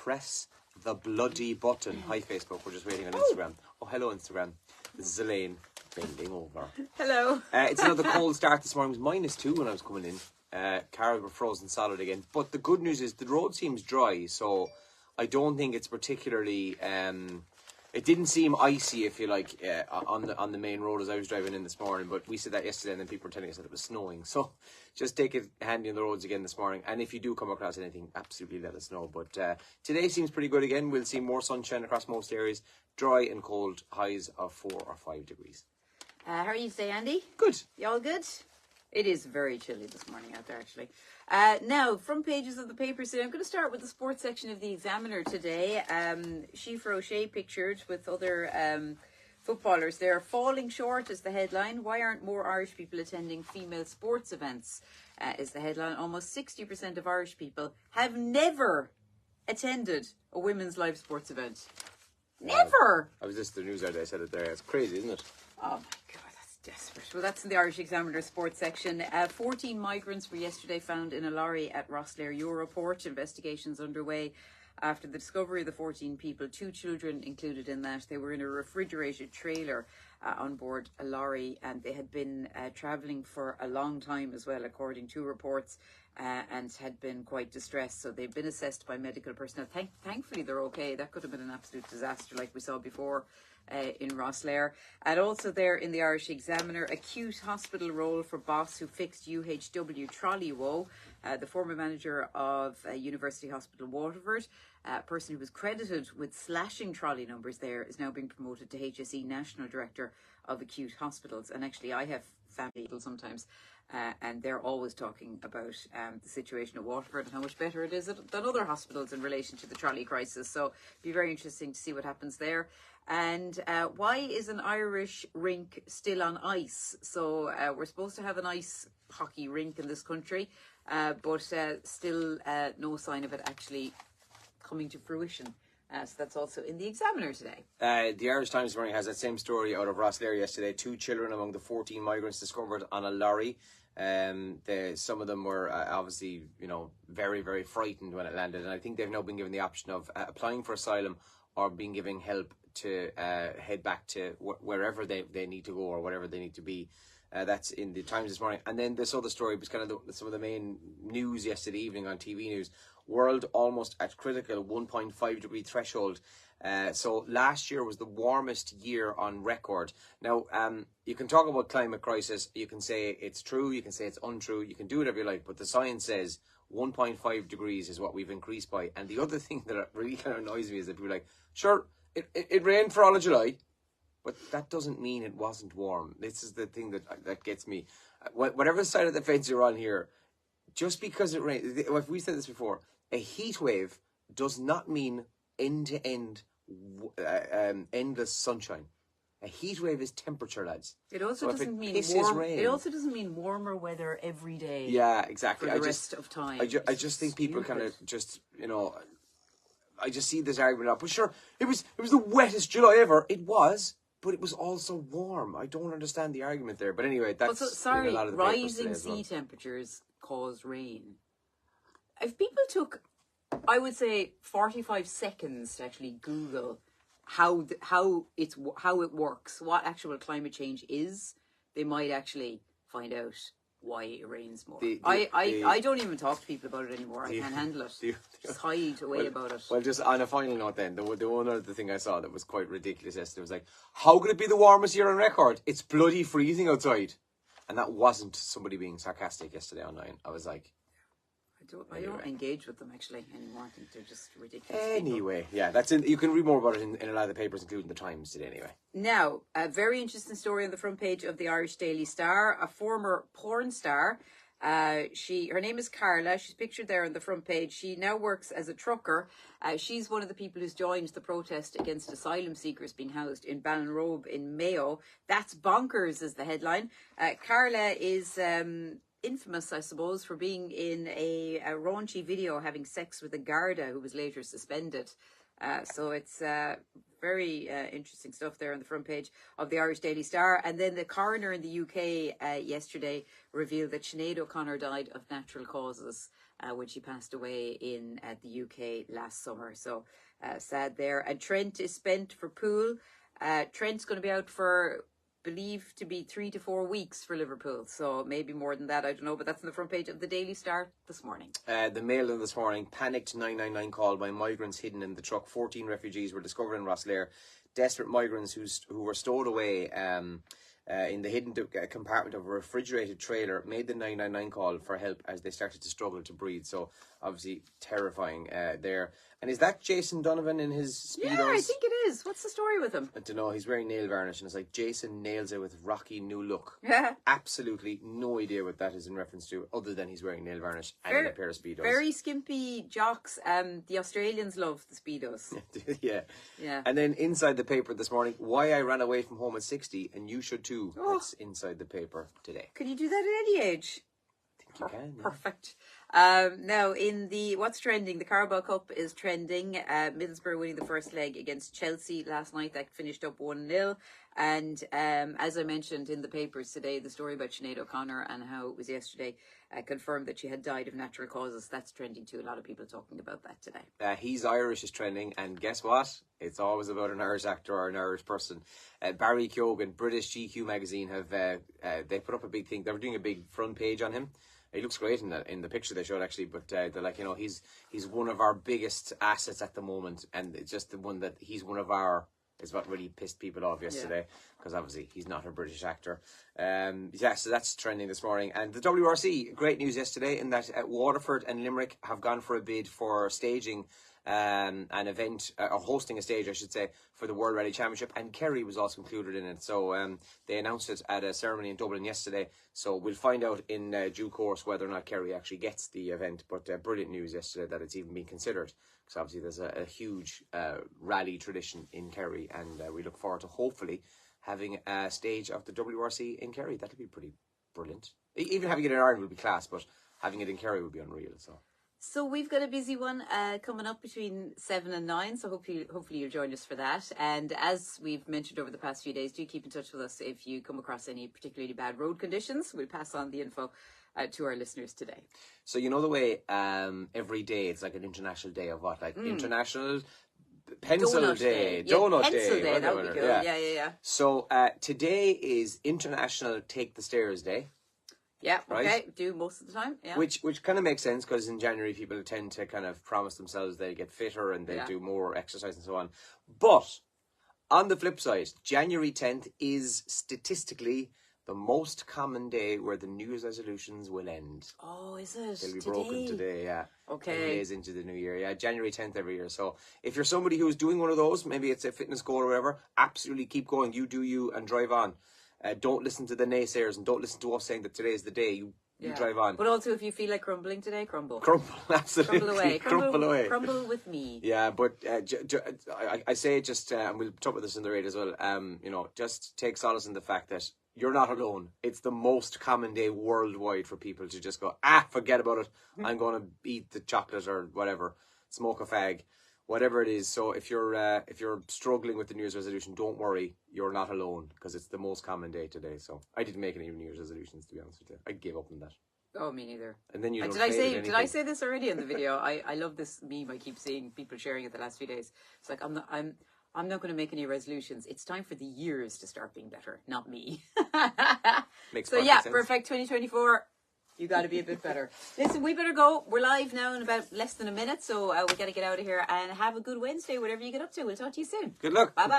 press the bloody button. Hi, Facebook. We're just waiting on Instagram. Oh, hello, Instagram. This is Elaine bending over. Hello. It's another cold start this morning. It was -2 when I was coming in. Cars were frozen solid again. But the good news is the road seems dry, so I don't think it's particularly... it didn't seem icy, if you like, on the main road as I was driving in this morning. But we said that yesterday, and then people were telling us that it was snowing. So just take it handy on the roads again this morning. And if you do come across anything, absolutely let us know. But today seems pretty good again. We'll see more sunshine across most areas. Dry and cold, highs of 4 or 5 degrees. How are you today, Andy? Good. You all good? It is very chilly this morning out there, actually. Now, front pages of the papers today. I'm going to start with the sports section of the Examiner today. Sheaffer O'Shea pictured with other footballers there. Falling short is the headline. Why aren't more Irish people attending female sports events? Is the headline. Almost 60% of Irish people have never attended a women's live sports event. Never! I was just the news out there. I said it there. It's crazy, isn't it? Oh my God, that's desperate. Well, that's in the Irish Examiner sports section. 14 migrants were yesterday found in a lorry at Rosslare Europort. Investigations underway after the discovery of the 14 people, 2 children included in that. They were in a refrigerated trailer on board a lorry, and they had been travelling for a long time as well, according to reports, and had been quite distressed. So they've been assessed by medical personnel. Thankfully, they're okay. That could have been an absolute disaster like we saw before in Rosslare. And also there in the Irish Examiner, acute hospital role for boss who fixed UHW trolley woe. The former manager of University Hospital Waterford, a person who was credited with slashing trolley numbers there, is now being promoted to HSE National Director of Acute Hospitals. And actually, I have family people sometimes, and they're always talking about the situation at Waterford and how much better it is than other hospitals in relation to the trolley crisis. So it'll be very interesting to see what happens there. And why is an Irish rink still on ice? So we're supposed to have an ice hockey rink in this country, but still no sign of it actually coming to fruition. So that's also in the Examiner today. The Irish Times this morning has that same story out of Rosslare yesterday. 2 children among the 14 migrants discovered on a lorry. Some of them were obviously, very, very frightened when it landed. And I think they've now been given the option of applying for asylum or being given help to head back to wherever they need to go or whatever they need to be. That's in the Times this morning. And then this other story was kind of some of the main news yesterday evening on TV News. World almost at critical 1.5 degree threshold. So last year was the warmest year on record. Now, you can talk about climate crisis. You can say it's true. You can say it's untrue. You can do whatever you like. But the science says 1.5 degrees is what we've increased by. And the other thing that really kind of annoys me is that people are like, sure, it rained for all of July, but that doesn't mean it wasn't warm. This is the thing that gets me. Whatever side of the fence you're on here, just because it rained, we said this before, a heat wave does not mean end-to-end endless sunshine. A heat wave is temperature, lads. It also doesn't mean warm. It also doesn't mean warmer weather every day. Yeah, exactly. For the rest of time. I just think people kind of just, I just see this argument up. But sure, it was the wettest July ever. It was, but it was also warm. I don't understand the argument there. But anyway, that's sorry. a lot of the Rising sea temperatures cause rain. If people took, I would say, 45 seconds to actually Google how it works, what actual climate change is, they might actually find out why it rains more. I don't even talk to people about it anymore. I can't handle it. Just hide away about it. Well, just on a final note then, the one other thing I saw that was quite ridiculous yesterday was like, how could it be the warmest year on record? It's bloody freezing outside. And that wasn't somebody being sarcastic yesterday online. I was like... I don't engage with them actually anymore. I think they're just ridiculous. Anyway, yeah, that's in. You can read more about it in a lot of the papers, including the Times today. Anyway, now a very interesting story on the front page of the Irish Daily Star. A former porn star. Her name is Carla. She's pictured there on the front page. She now works as a trucker. She's one of the people who's joined the protest against asylum seekers being housed in Ballinrobe in Mayo. That's bonkers, is the headline. Carla is infamous, I suppose, for being in a raunchy video having sex with a Garda who was later suspended. So it's very interesting stuff there on the front page of the Irish Daily Star. And then the coroner in the UK yesterday revealed that Sinead O'Connor died of natural causes. when she passed away in the UK last summer. So sad there. And Trent is spent for pool. Trent's going to be out for, believed to be 3 to 4 weeks for Liverpool. So maybe more than that, I don't know. But that's on the front page of the Daily Star this morning. The Mail this morning, panicked 999 call by migrants hidden in the truck. 14 refugees were discovered in Rosslare. Desperate migrants who were stowed away in the hidden compartment of a refrigerated trailer made the 999 call for help as they started to struggle to breathe. So obviously terrifying there. And is that Jason Donovan in his Speedos? Yeah, I think it is. What's the story with him? I don't know. He's wearing nail varnish and it's like Jason nails it with rocky new look. Yeah. Absolutely no idea what that is in reference to, other than he's wearing nail varnish and a pair of Speedos. Very skimpy jocks. The Australians love the Speedos. Yeah. Yeah. And then inside the paper this morning, why I ran away from home at 60 and you should too. Oh. That's inside the paper today. Can you do that at any age? I think you can. Yeah. Perfect. Now, in the what's trending, the Carabao Cup is trending. Middlesbrough winning the first leg against Chelsea last night. That finished up 1-0. And as I mentioned in the papers today, the story about Sinead O'Connor and how it was yesterday confirmed that she had died of natural causes. That's trending too. A lot of people talking about that today. He's Irish is trending, and guess what? It's always about an Irish actor or an Irish person. Barry Keoghan, British GQ magazine, have they put up a big thing. They were doing a big front page on him. He looks great in the picture they showed actually, but they're like, you know, he's one of our biggest assets at the moment, and it's just the one that he's one of our is what really pissed people off yesterday, because obviously he's not a British actor. Yeah, so that's trending this morning. And the WRC, great news yesterday in that Waterford and Limerick have gone for a bid for staging an event, or hosting a stage, I should say, for the World Rally Championship, and Kerry was also included in it. So they announced it at a ceremony in Dublin yesterday. So we'll find out in due course whether or not Kerry actually gets the event. But brilliant news yesterday that it's even been considered. Because obviously there's a huge rally tradition in Kerry, and we look forward to hopefully having a stage of the WRC in Kerry. That'll be pretty brilliant. Even having it in Ireland would be class, but having it in Kerry would be unreal. So we've got a busy one coming up between 7 and 9, so hopefully you'll join us for that. And as we've mentioned over the past few days, do keep in touch with us if you come across any particularly bad road conditions. We'll pass on the info to our listeners today. So you know the way every day it's like an international day of what? Like International Pencil Donut Day, Yeah, Donut pencil Day. Day, that would be cool. Yeah. So today is International Take the Stairs Day. Yeah, okay, right? do most of the time, yeah. Which kind of makes sense, because in January people tend to kind of promise themselves they get fitter and they do more exercise and so on. But on the flip side, January 10th is statistically the most common day where the New Year's resolutions will end. Oh, is it? They'll be broken today, yeah. Okay. 10 days into the new year, yeah. January 10th every year. So if you're somebody who's doing one of those, maybe it's a fitness goal or whatever, absolutely keep going. You do you and drive on. Don't listen to the naysayers and don't listen to us saying that today is the day. You drive on. But also, if you feel like crumbling today, crumble. Crumble, absolutely. Crumble away. Crumble away. Crumble with me. Yeah, but I say just, and we'll talk about this in the raid as well, you know, just take solace in the fact that you're not alone. It's the most common day worldwide for people to just go, forget about it. I'm going to eat the chocolate or whatever, smoke a fag. Whatever it is. So if you're struggling with the New Year's resolution, don't worry, you're not alone, because it's the most common day today. So I didn't make any New Year's resolutions, to be honest with you. I gave up on that. Oh, me neither. And then you don't did I say this already in the video? I love this meme. I keep seeing people sharing it the last few days. It's like I'm not going to make any resolutions. It's time for the years to start being better, not me. Makes so sense. perfect 2024. You got to be a bit better. Listen, we better go. We're live now in about less than a minute, so we got to get out of here and have a good Wednesday, whatever you get up to. We'll talk to you soon. Good luck. Bye-bye.